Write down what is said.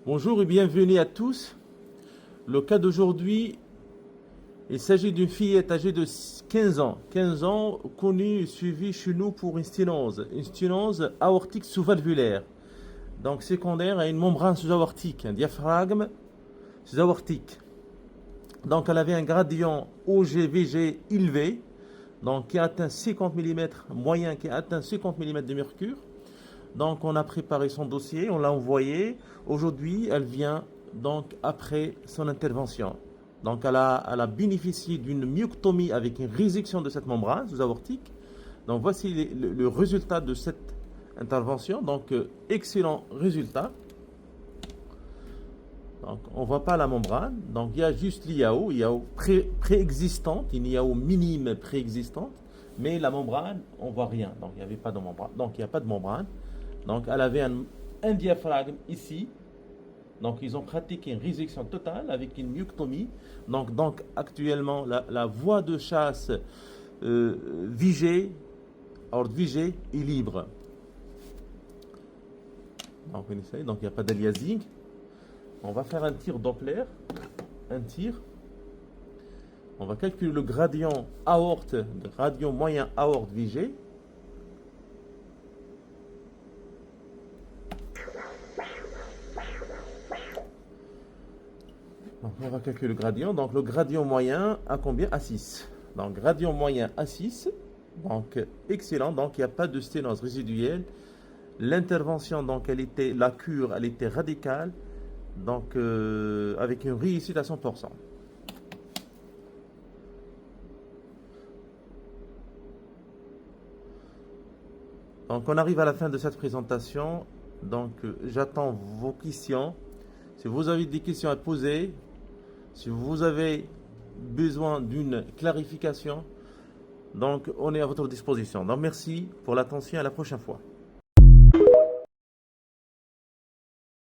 Bonjour et bienvenue à tous. Le cas d'aujourd'hui, il s'agit d'une fillette âgée de 15 ans. 15 ans, connue et suivie chez nous pour une sténose aortique sous-valvulaire. Donc secondaire à une membrane sous-aortique, un diaphragme sous-aortique. Donc elle avait un gradient OG-VG élevé, donc qui a atteint 50 mm, moyen qui a atteint 50 mm de mercure. Donc on a préparé son dossier, on l'a envoyé. Aujourd'hui, elle vient donc après son intervention. Donc elle a bénéficié d'une myectomie avec une résection de cette membrane sous-aortique. Donc voici le résultat de cette intervention. Donc excellent résultat. Donc on ne voit pas la membrane. Donc il y a juste l'IAO préexistante, une IAO minime préexistante. Mais la membrane, on ne voit rien. Donc il n'y avait pas de membrane. Donc il n'y a pas de membrane. Donc elle avait un diaphragme ici. Donc ils ont pratiqué une résection totale avec une myectomie. Donc actuellement la voie de chasse Vigée, aorte Vigée est libre. Donc on essaye. Donc il n'y a pas d'aliasing. On va faire un tir Doppler. Un tir. On va calculer le gradient aorte, gradient moyen aorte Vigée. Donc on va calculer le gradient. Donc le gradient moyen à combien? À 6. Donc gradient moyen à 6. Donc excellent. Donc il n'y a pas de sténose résiduelle. L'intervention, donc la cure, elle était radicale. Donc avec une réussite à 100%. Donc on arrive à la fin de cette présentation. Donc j'attends vos questions. Si vous avez des questions à poser, si vous avez besoin d'une clarification, donc on est à votre disposition. Donc merci pour l'attention, à la prochaine fois.